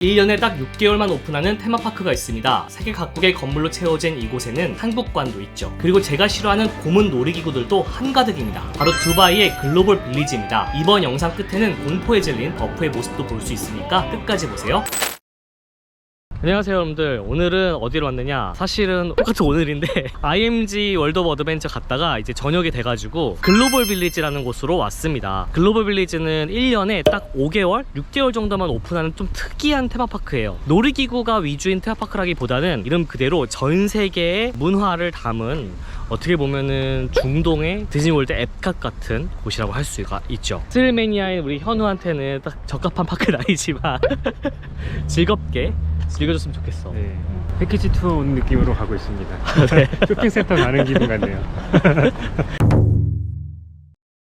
1년에 딱 6개월만 오픈하는 테마파크가 있습니다. 세계 각국의 건물로 채워진 이곳에는 한국관도 있죠. 그리고 제가 싫어하는 고문 놀이기구들도 한가득입니다. 바로 두바이의 글로벌 빌리지입니다. 이번 영상 끝에는 공포에 질린 버프의 모습도 볼 수 있으니까 끝까지 보세요. 안녕하세요 여러분들. 오늘은 어디로 왔느냐, 사실은 똑같은 오늘인데 IMG 월드 오브 어드벤처 갔다가 이제 저녁이 돼가지고 글로벌 빌리지라는 곳으로 왔습니다. 글로벌 빌리지는 1년에 딱 5개월? 6개월 정도만 오픈하는 좀 특이한 테마파크예요. 놀이기구가 위주인 테마파크라기보다는 이름 그대로 전 세계의 문화를 담은, 어떻게 보면은 중동의 디즈니월드 앱캅 같은 곳이라고 할 수가 있죠. 스릴매니아인 우리 현우한테는 딱 적합한 파크는 아니지만 즐겁게 즐겨줬으면 좋겠어. 네, 패키지 투어 온 느낌으로 가고 있습니다. 네. 쇼핑센터 가는 기분 같네요.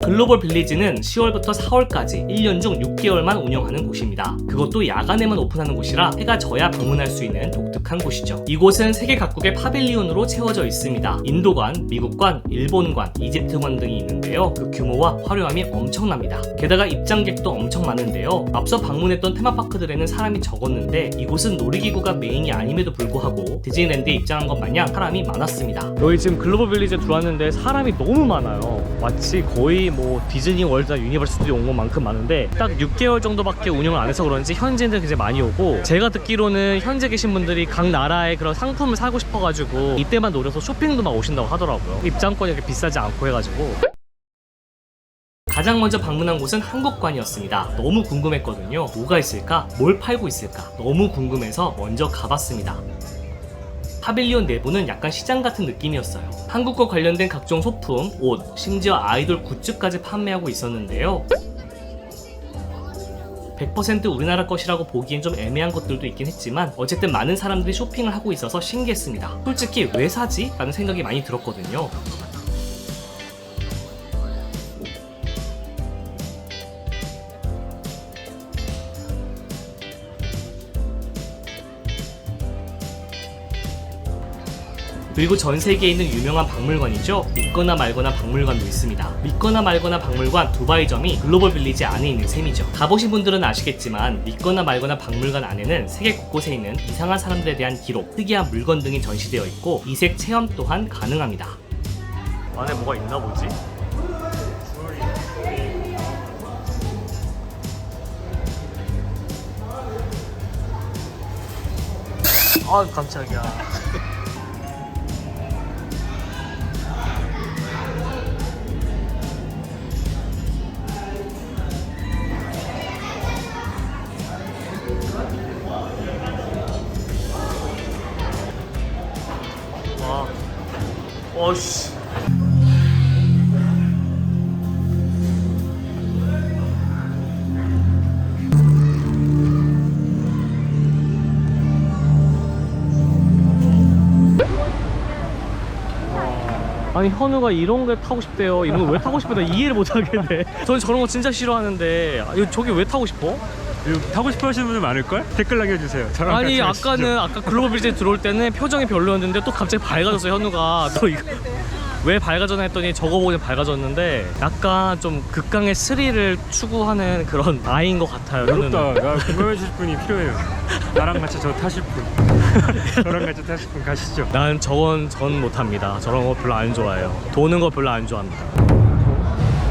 글로벌 빌리지는 10월부터 4월까지 1년 중 6개월만 운영하는 곳입니다. 그것도 야간에만 오픈하는 곳이라 해가 져야 방문할 수 있는 독특한 곳이죠. 이곳은 세계 각국의 파빌리온으로 채워져 있습니다. 인도관, 미국관, 일본관, 이집트관 등이 있는데요. 그 규모와 화려함이 엄청납니다. 게다가 입장객도 엄청 많은데요. 앞서 방문했던 테마파크들에는 사람이 적었는데 이곳은 놀이기구가 메인이 아님에도 불구하고 디즈니랜드에 입장한 것 마냥 사람이 많았습니다. 여기 지금 글로벌 빌리지에 들어왔는데 사람이 너무 많아요. 마치 거의 뭐 디즈니 월드나 유니버설 스튜디오 온 것만큼 많은데 딱 6개월 정도밖에 운영을 안 해서 그런지 현지인들 굉장히 많이 오고, 제가 듣기로는 현재 계신 분들이 각 나라의 그런 상품을 사고 싶어가지고 이때만 노려서 쇼핑도 막 오신다고 하더라고요. 입장권이 이렇게 비싸지 않고 해가지고. 가장 먼저 방문한 곳은 한국관이었습니다. 너무 궁금했거든요. 뭐가 있을까? 뭘 팔고 있을까? 너무 궁금해서 먼저 가봤습니다. 파빌리온 내부는 약간 시장 같은 느낌이었어요. 한국과 관련된 각종 소품, 옷, 심지어 아이돌 굿즈까지 판매하고 있었는데요. 100% 우리나라 것이라고 보기엔 좀 애매한 것들도 있긴 했지만 어쨌든 많은 사람들이 쇼핑을 하고 있어서 신기했습니다. 솔직히 왜 사지? 라는 생각이 많이 들었거든요. 그리고 전 세계에 있는 유명한 박물관이죠. 믿거나 말거나 박물관도 있습니다. 믿거나 말거나 박물관 두바이점이 글로벌 빌리지 안에 있는 셈이죠. 가보신 분들은 아시겠지만 믿거나 말거나 박물관 안에는 세계 곳곳에 있는 이상한 사람들에 대한 기록, 특이한 물건 등이 전시되어 있고 이색 체험 또한 가능합니다. 안에 뭐가 있나 보지? 아 깜짝이야. 어씨. 아니 현우가 이런 거 타고 싶대요. 이런 거 왜 타고 싶어? 나 이해를 못 하겠네. 저는 저런 거 진짜 싫어하는데 저기 왜 타고 싶어? 이거 타고 싶어 하시는 분들 많을걸? 댓글 남겨주세요. 저랑 아니 같이 아까는 아까 글로벌 빌리지 들어올 때는 표정이 별로였는데 또 갑자기 밝아졌어 현우가. 또 이거 왜 밝아졌나 했더니 저거 보니 밝아졌는데 약간 좀 극강의 스릴을 추구하는 그런 아이인 것 같아요. 어렵다. 현우는. 나 공감해 주실 분이 필요해요. 나랑 같이 저 타실 분. 저랑 같이 타실 분 가시죠. 난 저건 전 못합니다. 저런 거 별로 안 좋아해요. 도는 거 별로 안 좋아합니다.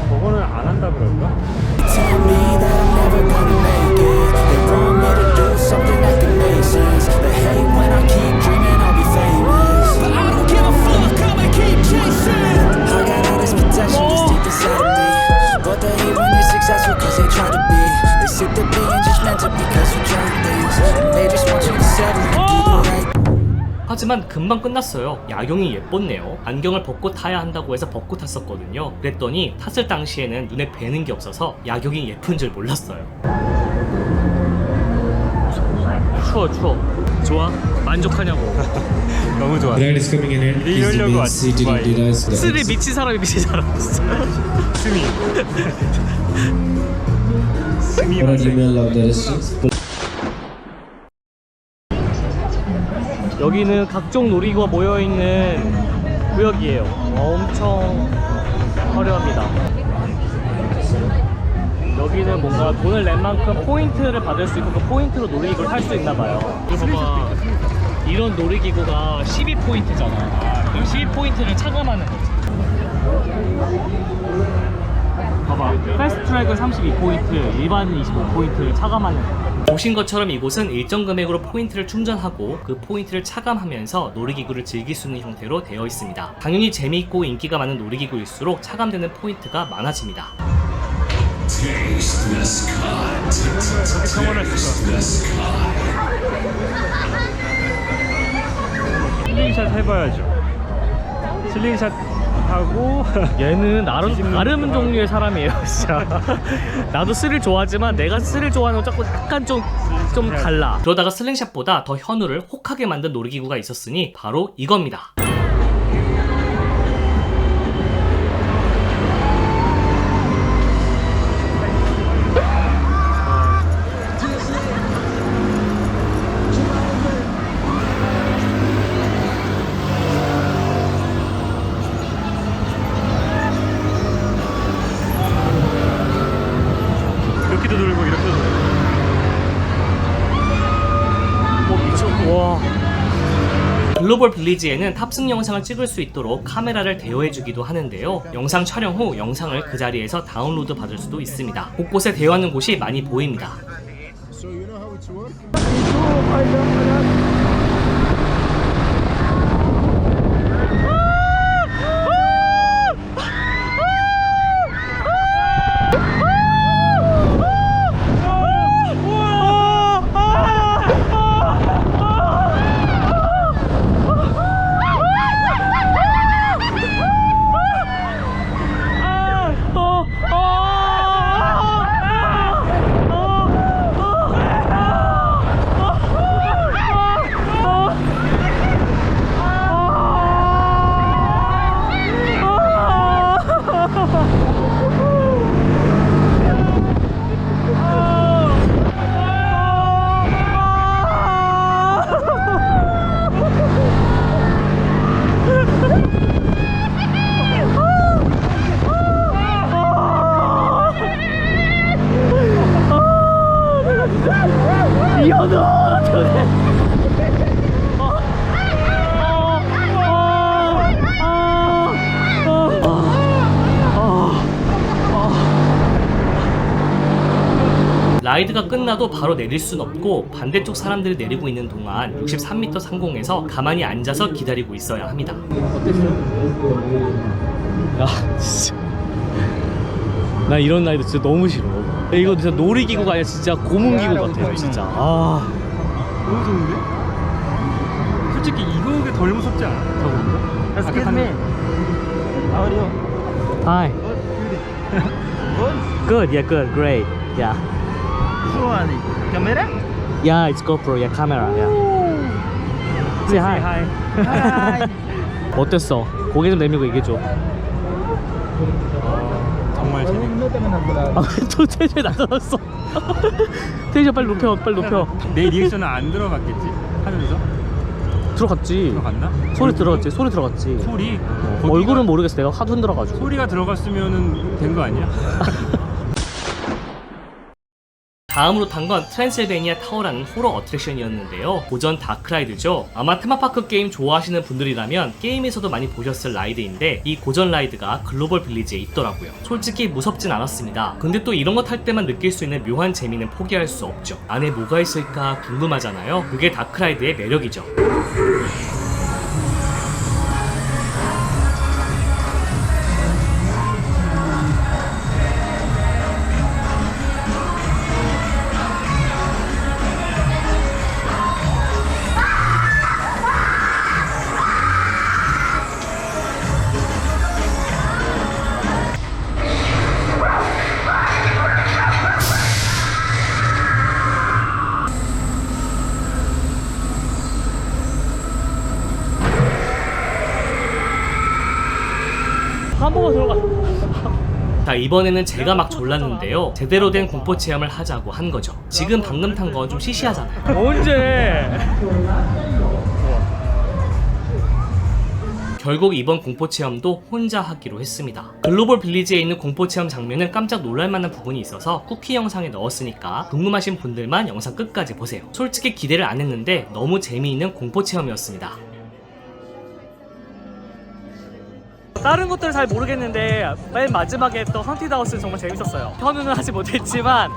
저거는 안 한다 그럴까? Tell me that I'm never gonna make it. They want me to do something that can make sense. They hate when I keep dreaming I'll be famous, but I don't give a fuck, I'ma keep chasing. I got all this potential just deep inside of me, but they hate when you're successful cause they try to be. They sick of being judgmental because you try things, and they just want you to settle and do the right. 하지만 금방 끝났어요. 야경이 예뻤네요. 안경을 벗고 타야 한다고 해서 벗고 탔었거든요. 그랬더니 탔을 당시에는 눈에 뵈는 게 없어서 야경이 예쁜 줄 몰랐어요. 추워. 좋아? 만족하냐고. 너무 좋아. Bride is coming in and please 이러려고 remain 왔지, seated 두바이. in the nice 스릴 미친 사람이 미친 사람. 스미. 스미 For an 선생. email of the restrictions. 여기는 각종 놀이기구가 모여있는 구역이에요. 엄청 화려합니다. 여기 여기는 뭔가 돈을 낸 만큼 포인트를 받을 수 있고 그 포인트로 놀이기구를 탈 수 있나 봐요. 이거 봐봐. 이런 놀이기구가 12포인트잖아. 그럼 12포인트를 차감하는 거지. 봐봐. 패스트 트랙은 32포인트, 일반은 25포인트를 차감하는 거. 보신 것처럼 이곳은 일정 금액으로 포인트를 충전하고 그 포인트를 차감하면서 놀이기구를 즐길 수 있는 형태로 되어 있습니다. 당연히 재미있고 인기가 많은 놀이기구일수록 차감되는 포인트가 많아집니다. 이렇게 청원할 수가. 슬링샷 해봐야죠. 슬링샷 하고 얘는 다른 종류의 사람이에요, 진짜. 나도 스릴 좋아하지만 내가 스릴 좋아하는 건 약간 좀 달라. 그러다가 슬링샷보다 더 현우를 혹하게 만든 놀이기구가 있었으니 바로 이겁니다. 이렇게도 돌고 이렇게도 돌고. 와. 글로벌 빌리지에는 탑승 영상을 찍을 수 있도록 카메라를 대여해주기도 하는데요. 영상 촬영 후 영상을 그 자리에서 다운로드 받을 수도 있습니다. 곳곳에 대여하는 곳이 많이 보입니다. 라이드가 끝나도 바로 내릴 순 없고 반대쪽 사람들이 내리고 있는 동안 63m 상공에서 가만히 앉아서 기다리고 있어야 합니다. 어땠어요? 야 진짜 나 이런 라이드 진짜 너무 싫어. 이거 진짜 놀이기구가 아니라 진짜 고문기구 같아요 진짜. 아 너무 좋은데? 솔직히 이거가 덜 무섭지 않아? 저거보다? Excuse me. How are you? Hi. Good, yeah, good, great, yeah. So, camera? Yeah, it's GoPro, yeah, camera, yeah. Say hi. Hi. 어땠어? 고개 좀 내밀고 얘기해줘. 정말 재밌네. 또 텐션 낮아졌어. 텐션 빨리 높여, 빨리 높여. 내 리액션은 안 들어갔겠지? 하면서? 들어갔지. 들어갔나? 소리 들어갔지, 소리 들어갔지. 소리? 얼굴은 모르겠어, 내가 하도 흔들어가지고. 소리가 들어갔으면은 된 거 아니야? 다음으로 탄 건 트랜실베니아 타워라는 호러 어트랙션이었는데요. 고전 다크라이드죠. 아마 테마파크 게임 좋아하시는 분들이라면 게임에서도 많이 보셨을 라이드인데 이 고전 라이드가 글로벌 빌리지에 있더라고요. 솔직히 무섭진 않았습니다. 근데 또 이런 거 탈 때만 느낄 수 있는 묘한 재미는 포기할 수 없죠. 안에 뭐가 있을까 궁금하잖아요. 그게 다크라이드의 매력이죠. 한번만 들어가. 자, 이번에는 제가 막 졸랐는데요. 제대로 된 공포 체험을 하자고 한 거죠. 지금 방금 탄 건 좀 시시하잖아요. 언제? 결국 이번 공포체험도 혼자 하기로 했습니다. 글로벌 빌리지에 있는 공포체험 장면은 깜짝 놀랄만한 부분이 있어서 쿠키 영상에 넣었으니까 궁금하신 분들만 영상 끝까지 보세요. 솔직히 기대를 안 했는데 너무 재미있는 공포체험이었습니다. 다른 것들은 잘 모르겠는데 맨 마지막에 했던 헌티드 하우스는 정말 재밌었어요. 현우는 하지 못했지만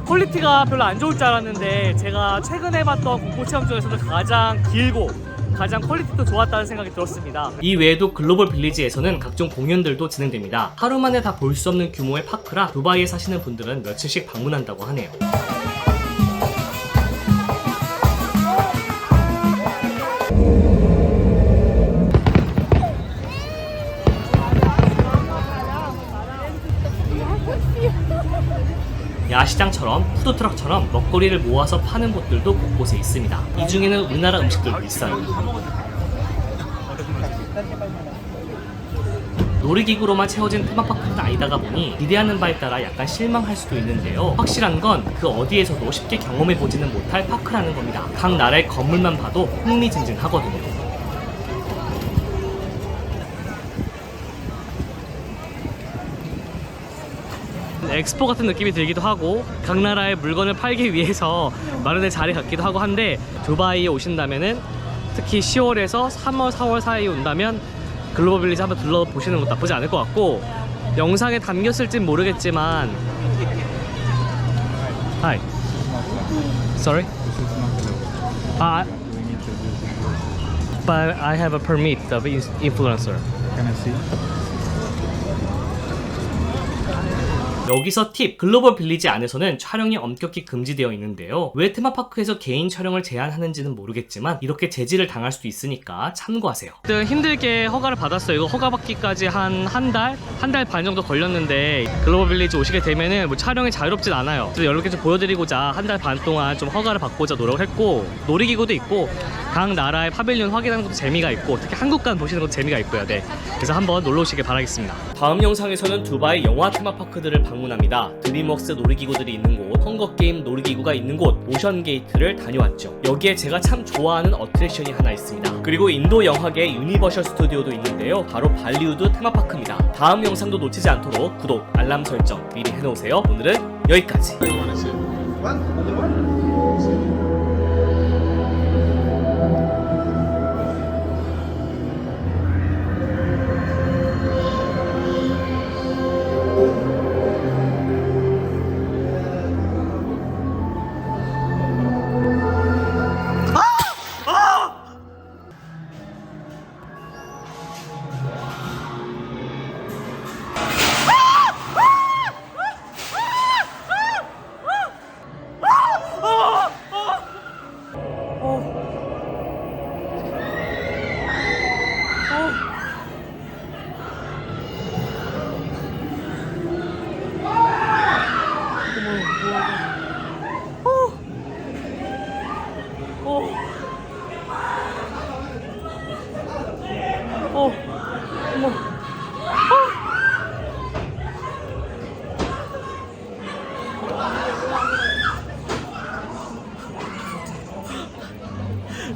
퀄리티가 별로 안 좋을 줄 알았는데 제가 최근에 봤던 공포체험 중에서도 가장 길고 가장 퀄리티도 좋았다는 생각이 들었습니다. 이 외에도 글로벌 빌리지에서는 각종 공연들도 진행됩니다. 하루 만에 다 볼 수 없는 규모의 파크라 두바이에 사시는 분들은 며칠씩 방문한다고 하네요. 야시장처럼 푸드트럭처럼 먹거리를 모아서 파는 곳들도 곳곳에 있습니다. 이 중에는 우리나라 음식들도 있어요. 놀이기구로만 채워진 테마파크는 아니다가 보니 기대하는 바에 따라 약간 실망할 수도 있는데요. 확실한 건 그 어디에서도 쉽게 경험해보지는 못할 파크라는 겁니다. 각 나라의 건물만 봐도 흥미진진하거든요. 엑스포 같은 느낌이 들기도 하고 각 나라의 물건을 팔기 위해서 마련된 자리 같기도 하고 한데 두바이에 오신다면은 특히 10월에서 3월, 4월 사이에 온다면 글로벌 빌리지 한번 둘러보시는 것도 나쁘지 않을 것 같고 영상에 담겼을진 모르겠지만 Hi Sorry? But I have a permit of influencer. Can I see? 여기서 팁! 글로벌 빌리지 안에서는 촬영이 엄격히 금지되어 있는데요. 왜 테마파크에서 개인 촬영을 제한하는지는 모르겠지만 이렇게 제지를 당할 수도 있으니까 참고하세요. 힘들게 허가를 받았어요. 이거 허가 받기까지 한 달 반 정도 걸렸는데 글로벌 빌리지 오시게 되면은 뭐 촬영이 자유롭진 않아요. 그래서 여러 개 좀 보여드리고자 한 달 반 동안 좀 허가를 받고자 노력을 했고 놀이기구도 있고 각 나라의 파빌리온 확인하는 것도 재미가 있고 특히 한국관 보시는 것도 재미가 있고요. 네. 그래서 한번 놀러 오시길 바라겠습니다. 다음 영상에서는 두바이 영화 테마파크들을 방문합니다. 드림웍스 놀이기구들이 있는 곳, 헝거게임 놀이기구가 있는 곳, 오션게이트를 다녀왔죠. 여기에 제가 참 좋아하는 어트랙션이 하나 있습니다. 그리고 인도 영화계 유니버셜 스튜디오도 있는데요. 바로 발리우드 테마파크입니다. 다음 영상도 놓치지 않도록 구독, 알람 설정 미리 해놓으세요. 오늘은 여기까지.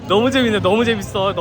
너무 재밌네. 너무 재밌어요.